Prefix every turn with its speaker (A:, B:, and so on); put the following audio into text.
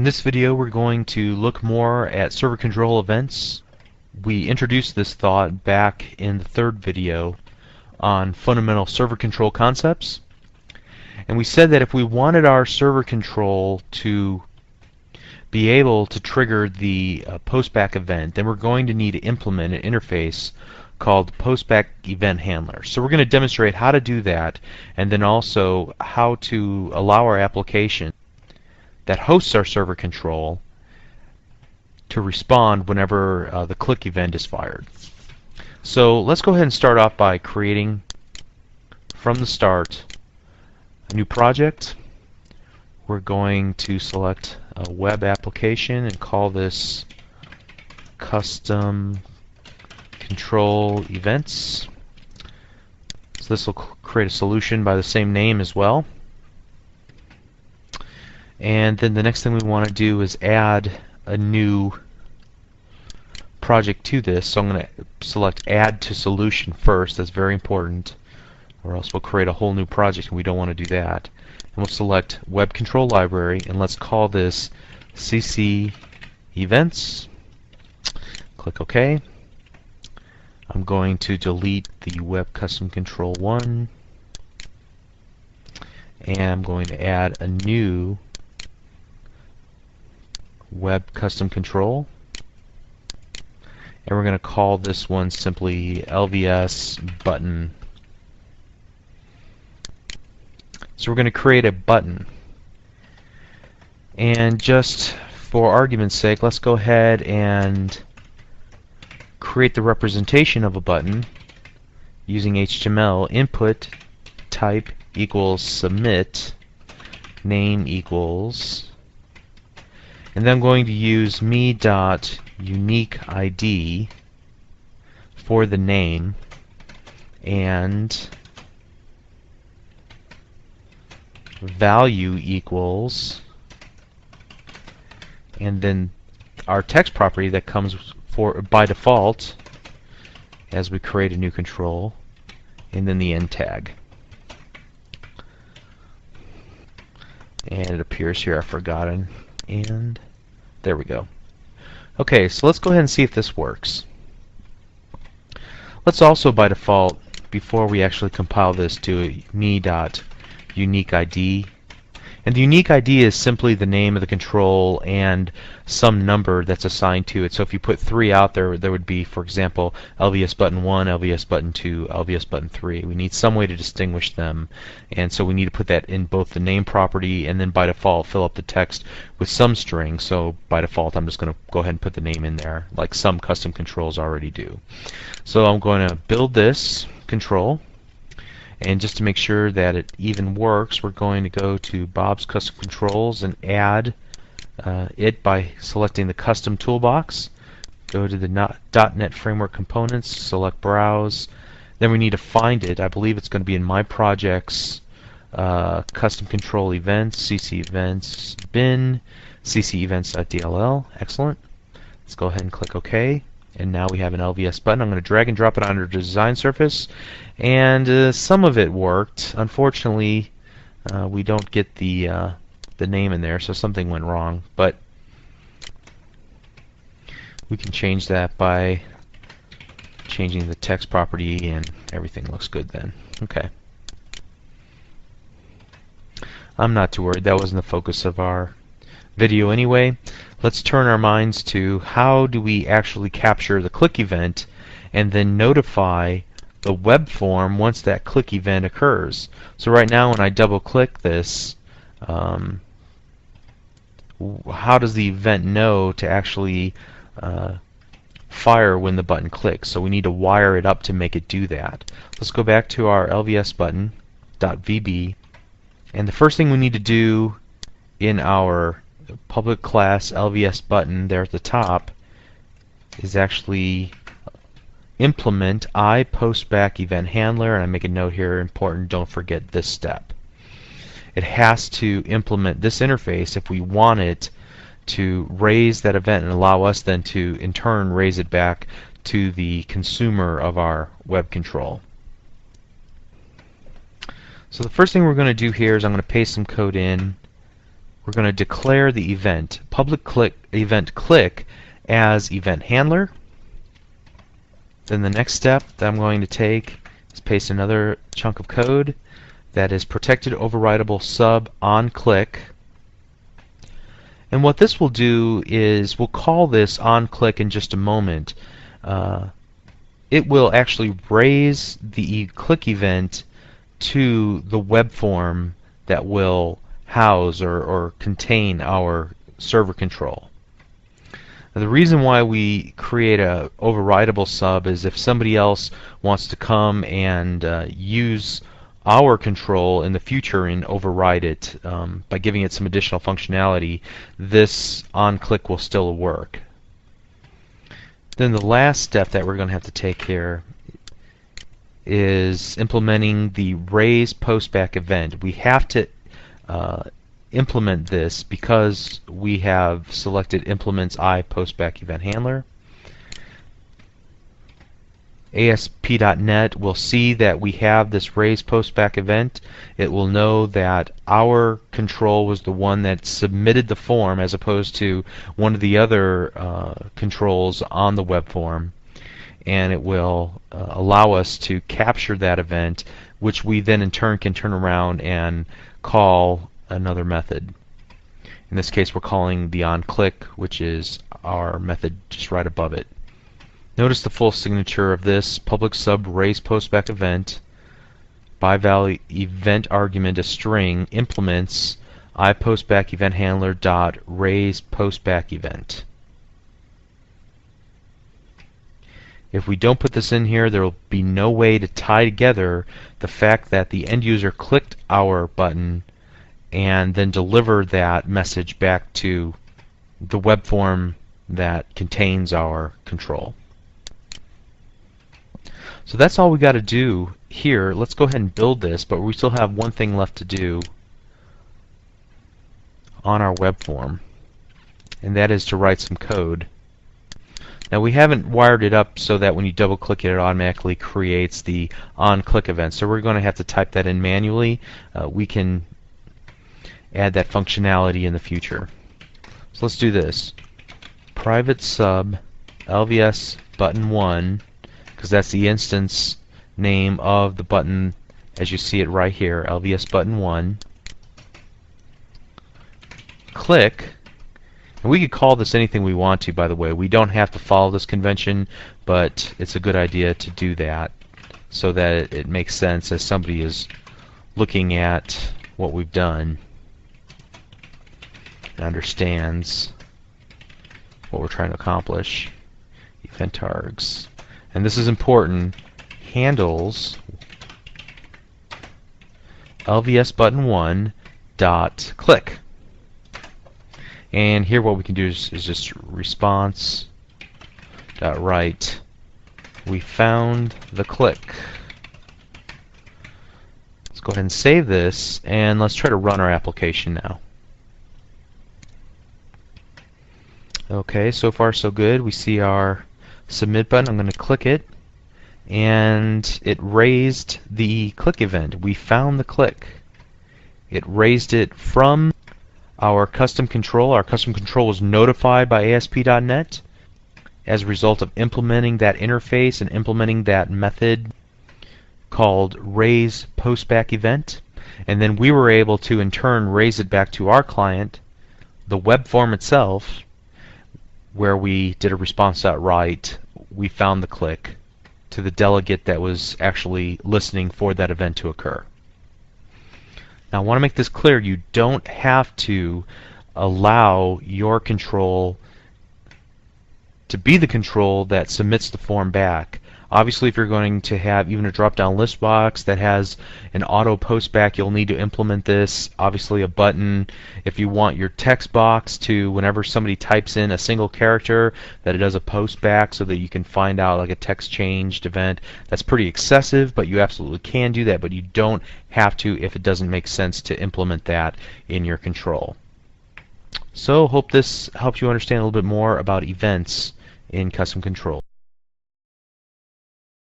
A: In this video we're going to look more at server control events. We introduced this thought back in the third video on fundamental server control concepts, and we said that if we wanted our server control to be able to trigger the postback event, then we're going to need to implement an interface called postback event handler. So we're going to demonstrate how to do that, and then also how to allow our application that hosts our server control to respond whenever the click event is fired. So let's go ahead and start off by creating from the start a new project. We're going to select a web application and call this custom control events. So this will create a solution by the same name as well. And then the next thing we want to do is add a new project to this. So I'm going to select add to solution first. That's very important, or else we'll create a whole new project and we don't want to do that. And we'll select web control library and let's call this CC events. Click OK. I'm going to delete the web custom control 1 and I'm going to add a new web custom control, and we're going to call this one simply LVS button. So we're going to create a button, and just for argument's sake, let's go ahead and create the representation of a button using HTML. Input type equals submit, name equals, and then I'm going to use me.uniqueID for the name, and value equals, and then our text property that comes for by default as we create a new control, and then the end tag. And it appears here, I've forgotten. And there we go. Okay, so let's go ahead and see if this works. Let's also, by default, before we actually compile this, do me.uniqueID. And the unique ID is simply the name of the control and some number that's assigned to it. So if you put 3 out there, there would be, for example, LVS button 1, LVS button 2, LVS button 3. We need some way to distinguish them, and so we need to put that in both the name property and then by default fill up the text with some string. So by default I'm just going to go ahead and put the name in there, like some custom controls already do. So I'm going to build this control. And just to make sure that it even works, we're going to go to Bob's Custom Controls and add it by selecting the Custom Toolbox. Go to the .NET Framework Components, select Browse. Then we need to find it. I believe it's going to be in My Projects, Custom Control Events, CC Events, bin, CC Events.dll. Excellent. Let's go ahead and click OK. And now we have an LVS button. I'm going to drag and drop it onto the design surface, and some of it worked. Unfortunately, we don't get the name in there, so something went wrong. But we can change that by changing the text property, and everything looks good then. Okay. I'm not too worried. That wasn't the focus of our video anyway. Let's turn our minds to how do we actually capture the click event and then notify the web form once that click event occurs. So right now when I double click this, how does the event know to actually fire when the button clicks? So we need to wire it up to make it do that. Let's go back to our LVS button.vb, and the first thing we need to do in our public class LVS button there at the top is actually implement postback event handler, and I make a note here, important, don't forget this step. It has to implement this interface if we want it to raise that event and allow us then to in turn raise it back to the consumer of our web control. So the first thing we're going to do here is I'm going to paste some code in we're going to declare the event, public event click, as event handler. Then the next step that I'm going to take is paste another chunk of code that is protected overridable sub on click. And what this will do is we'll call this on click in just a moment. It will actually raise the click event to the web form that will house or contain our server control. Now, the reason why we create a overridable sub is if somebody else wants to come and use our control in the future and override it by giving it some additional functionality, this on-click will still work. Then the last step that we're going to have to take here is implementing the raise postback event. We have to implement this because we have selected implements I postback event handler. ASP.NET will see that we have this raise postback event. It will know that our control was the one that submitted the form as opposed to one of the other controls on the web form, and it will allow us to capture that event, which we then in turn can turn around and call another method. In this case we're calling the onClick, which is our method just right above it. Notice the full signature of this public sub raise postback event by value event argument a string implements I postback event handler dot raise postback event. If we don't put this in here, there will be no way to tie together the fact that the end user clicked our button and then deliver that message back to the web form that contains our control. So that's all we got to do here. Let's go ahead and build this, but we still have one thing left to do on our web form, and that is to write some code. Now we haven't wired it up so that when you double click it, it automatically creates the on click event, so we're going to have to type that in manually. We can add that functionality in the future. So let's do this. Private sub LVS button 1, because that's the instance name of the button as you see it right here, LVS button 1. Click. And we could call this anything we want to, by the way. We don't have to follow this convention, but it's a good idea to do that so that it makes sense as somebody is looking at what we've done and understands what we're trying to accomplish. Event args. And this is important, handles LVS button 1 dot click. And here what we can do is just response dot write we found the click. Let's go ahead and save this, and let's try to run our application now. Okay, so far so good. We see our submit button. I'm going to click it, and it raised the click event. We found the click. It raised it from our custom control. Our custom control was notified by ASP.NET as a result of implementing that interface and implementing that method called raise postback event, and then we were able to in turn raise it back to our client, the web form itself, where we did a response.write. We found the click to the delegate that was actually listening for that event to occur. Now I want to make this clear, you don't have to allow your control to be the control that submits the form back. Obviously, if you're going to have even a drop-down list box that has an auto post back, you'll need to implement this. Obviously, a button. If you want your text box to, whenever somebody types in a single character, that it does a post back so that you can find out like a text changed event. That's pretty excessive, but you absolutely can do that. But you don't have to if it doesn't make sense to implement that in your control. So, hope this helps you understand a little bit more about events in custom control.